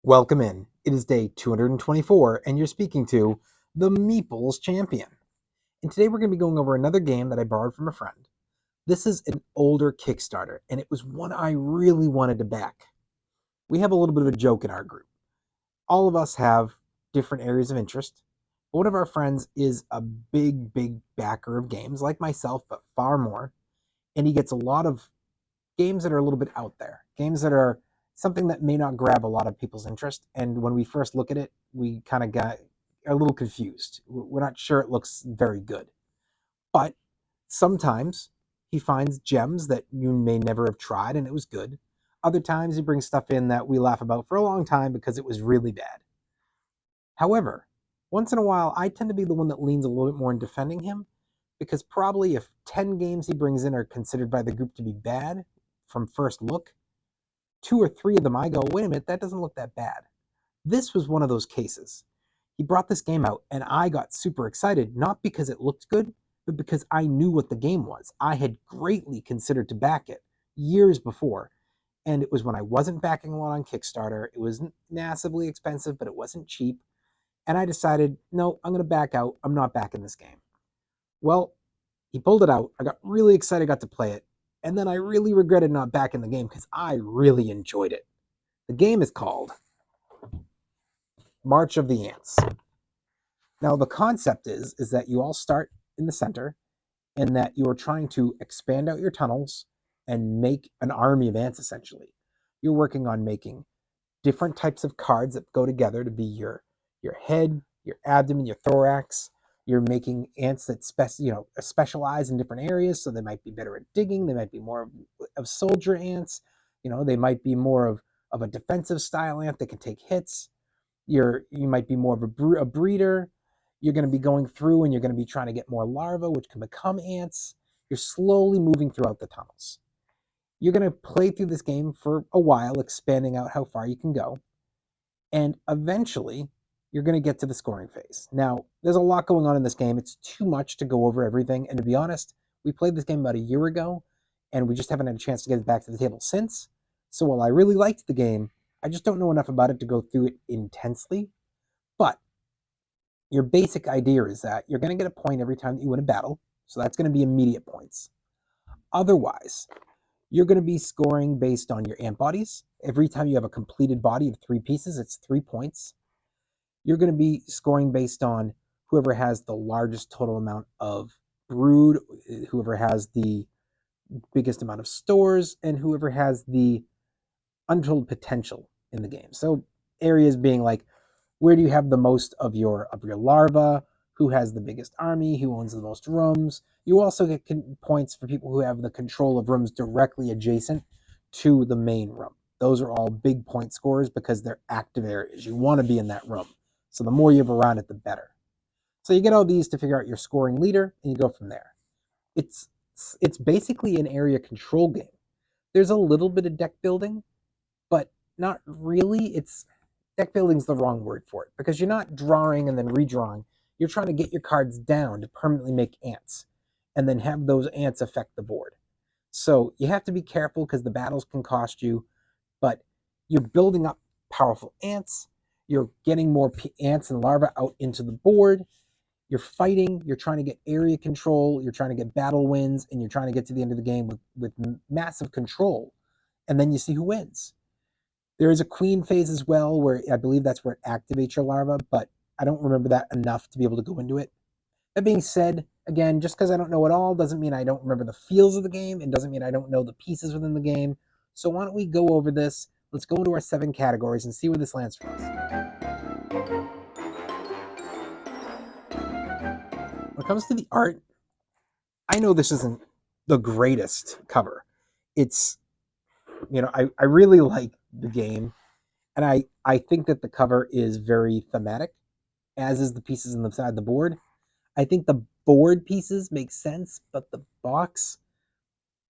Welcome in. It is day 224, and you're speaking to the Meeples Champion. And today we're going to be going over another game that I borrowed from a friend. This is an older Kickstarter, and it was one I really wanted to back. We have a little bit of a joke in our group. All of us have different areas of interest. One of our friends is a big backer of games, like myself, but far more. And he gets a lot of games that are a little bit out there, games that are something that may not grab a lot of people's interest. And when we first look at it, we kind of got a little confused. We're not sure it looks very good. But sometimes he finds gems that you may never have tried and it was good. Other times he brings stuff in that we laugh about for a long time because it was really bad. However, once in a while, I tend to be the one that leans a little bit more in defending him, because probably if 10 games he brings in are considered by the group to be bad from first look, 2 or 3 of them I go, wait a minute, that doesn't look that bad. This was one of those cases. He brought this game out and I got super excited, not because it looked good, but because I knew what the game was. I had greatly considered to back it years before. And it was when I wasn't backing a lot on Kickstarter. It wasn't massively expensive, but it wasn't cheap. And I decided, no, I'm going to back out. I'm not backing this game. Well, he pulled it out. I got really excited, got to play it. And then I really regretted not backing the game because I really enjoyed it. The game is called March of the Ants. Now, the concept is that you all start in the center and that you are trying to expand out your tunnels and make an army of ants, essentially. You're working on making different types of cards that go together to be your head, your abdomen, your thorax. You're making ants that specialize in different areas, so they might be better at digging. They might be more of soldier ants. They might be more of a defensive style ant that can take hits. You might be more of a breeder. You're going to be going through and you're going to be trying to get more larvae, which can become ants. You're slowly moving throughout the tunnels. You're going to play through this game for a while, expanding out how far you can go. And eventually, you're going to get to the scoring phase. Now, there's a lot going on in this game. It's too much to go over everything. And to be honest, we played this game about a year ago, and we just haven't had a chance to get it back to the table since. So while I really liked the game, I just don't know enough about it to go through it intensely. But your basic idea is that you're going to get a point every time that you win a battle. So that's going to be immediate points. Otherwise, you're going to be scoring based on your ant bodies. Every time you have a completed body of 3 pieces, it's 3 points. You're going to be scoring based on whoever has the largest total amount of brood, whoever has the biggest amount of stores, and whoever has the untold potential in the game. So areas being like, where do you have the most of your larva? Who has the biggest army? Who owns the most rooms? You also get points for people who have the control of rooms directly adjacent to the main room. Those are all big point scores because they're active areas. You want to be in that room. So the more you have around it, the better. So you get all these to figure out your scoring leader, and you go from there. It's basically an area control game. There's a little bit of deck building, but not really. Deck building's the wrong word for it, because you're not drawing and then redrawing. You're trying to get your cards down to permanently make ants, and then have those ants affect the board. So you have to be careful because the battles can cost you, but you're building up powerful ants. You're getting more ants and larvae out into the board. You're fighting. You're trying to get area control. You're trying to get battle wins, and you're trying to get to the end of the game with massive control. And then you see who wins. There is a queen phase as well, where I believe that's where it activates your larva, but I don't remember that enough to be able to go into it. That being said, again, just because I don't know it all doesn't mean I don't remember the feels of the game, and doesn't mean I don't know the pieces within the game. So why don't we go over this? Let's go into our 7 categories and see where this lands for us. When it comes to the art, I know this isn't the greatest cover. It's, I really like the game, and I think that the cover is very thematic, as is the pieces inside the board. I think the board pieces make sense, but the box,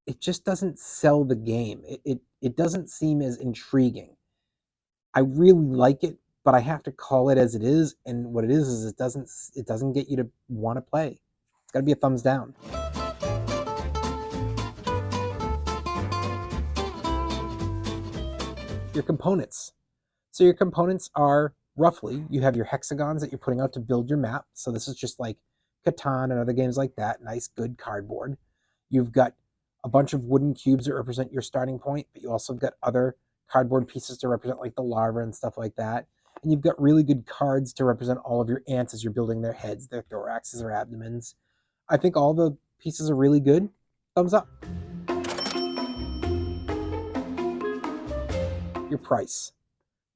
it just doesn't sell the game. It doesn't seem as intriguing. I really like it, but I have to call it as it is, and what it is it doesn't get you to want to play. It's got to be a thumbs down. Your components. So your components are roughly, you have your hexagons that you're putting out to build your map. So this is just like Catan and other games like that, nice, good cardboard. You've got a bunch of wooden cubes that represent your starting point, but you also got other cardboard pieces to represent like the larva and stuff like that. And you've got really good cards to represent all of your ants as you're building their heads, their thoraxes, or abdomens. I think all the pieces are really good. Thumbs up. Your price.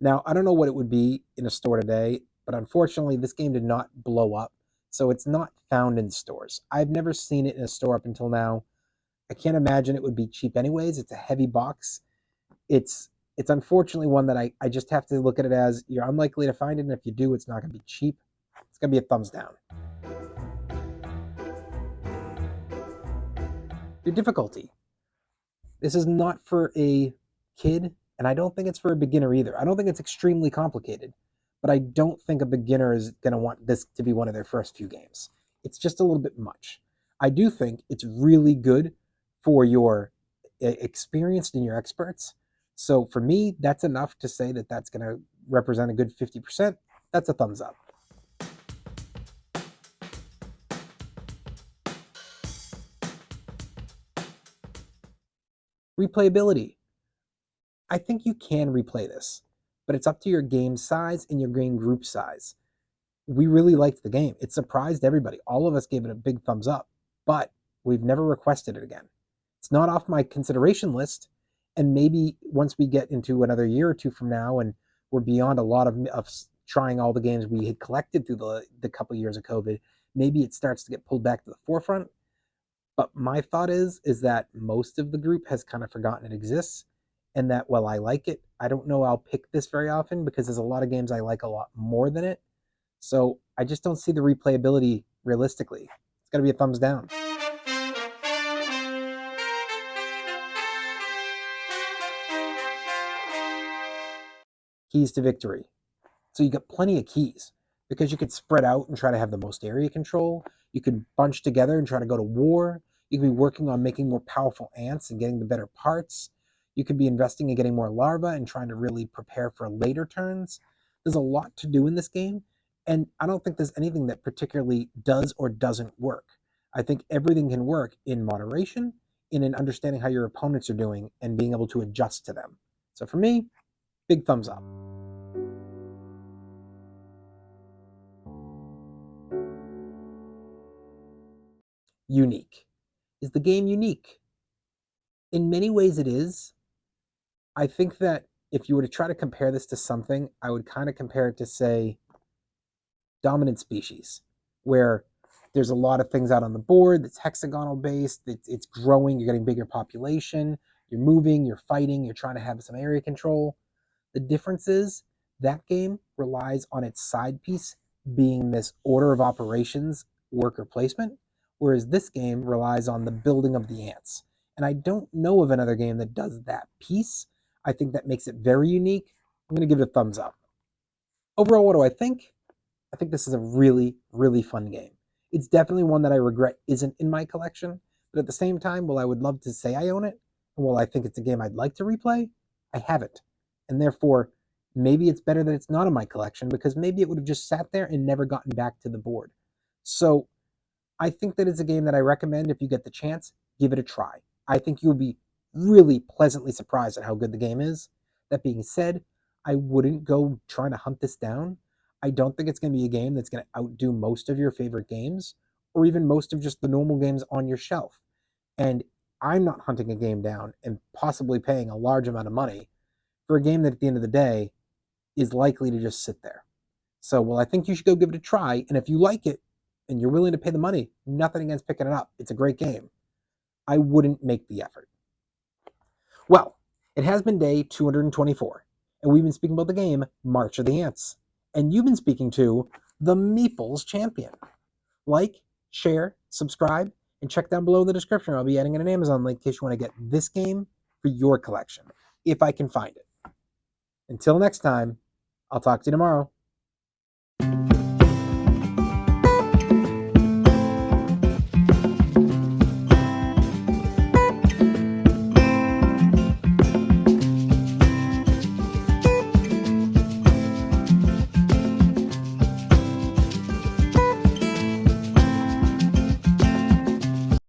Now, I don't know what it would be in a store today, but unfortunately, this game did not blow up, so it's not found in stores. I've never seen it in a store up until now. I can't imagine it would be cheap anyways. It's a heavy box. It's unfortunately one that I just have to look at it as you're unlikely to find it, and if you do, it's not going to be cheap. It's going to be a thumbs down. Your difficulty. This is not for a kid, and I don't think it's for a beginner either. I don't think it's extremely complicated, but I don't think a beginner is going to want this to be one of their first few games. It's just a little bit much. I do think it's really good for your experienced and your experts. So for me, that's enough to say that that's going to represent a good 50%. That's a thumbs up. Replayability. I think you can replay this, but it's up to your game size and your game group size. We really liked the game. It surprised everybody. All of us gave it a big thumbs up, but we've never requested it again. It's not off my consideration list, and maybe once we get into another year or two from now and we're beyond a lot of trying all the games we had collected through the couple of years of COVID, maybe it starts to get pulled back to the forefront. But my thought is that most of the group has kind of forgotten it exists, and that while I like it, I don't know I'll pick this very often because there's a lot of games I like a lot more than it. So I just don't see the replayability realistically. It's got to be a thumbs down. Keys to victory. So you got plenty of keys because you could spread out and try to have the most area control. You could bunch together and try to go to war. You could be working on making more powerful ants and getting the better parts. You could be investing in getting more larvae and trying to really prepare for later turns. There's a lot to do in this game, and I don't think there's anything that particularly does or doesn't work. I think everything can work in moderation, in understanding how your opponents are doing and being able to adjust to them. So for me, big thumbs up. Unique. Is the game unique? In many ways it is. I think that if you were to try to compare this to something, I would kind of compare it to, say, Dominant Species, where there's a lot of things out on the board that's hexagonal based, it's growing, you're getting bigger population, you're moving, you're fighting, you're trying to have some area control. The difference is that game relies on its side piece being this order of operations worker placement, whereas this game relies on the building of the ants. And I don't know of another game that does that piece. I think that makes it very unique. I'm going to give it a thumbs up. Overall, what do I think? I think this is a really, really fun game. It's definitely one that I regret isn't in my collection, but at the same time, while I would love to say I own it, and while I think it's a game I'd like to replay, I haven't. And therefore, maybe it's better that it's not in my collection because maybe it would have just sat there and never gotten back to the board. So I think that it's a game that I recommend if you get the chance, give it a try. I think you'll be really pleasantly surprised at how good the game is. That being said, I wouldn't go trying to hunt this down. I don't think it's going to be a game that's going to outdo most of your favorite games or even most of just the normal games on your shelf. And I'm not hunting a game down and possibly paying a large amount of money for a game that at the end of the day is likely to just sit there. So, well, I think you should go give it a try. And if you like it and you're willing to pay the money, nothing against picking it up. It's a great game. I wouldn't make the effort. Well, it has been day 224, and we've been speaking about the game March of the Ants. And you've been speaking to the Meeples Champion. Like, share, subscribe, and check down below in the description. I'll be adding in an Amazon link in case you want to get this game for your collection, if I can find it. Until next time, I'll talk to you tomorrow.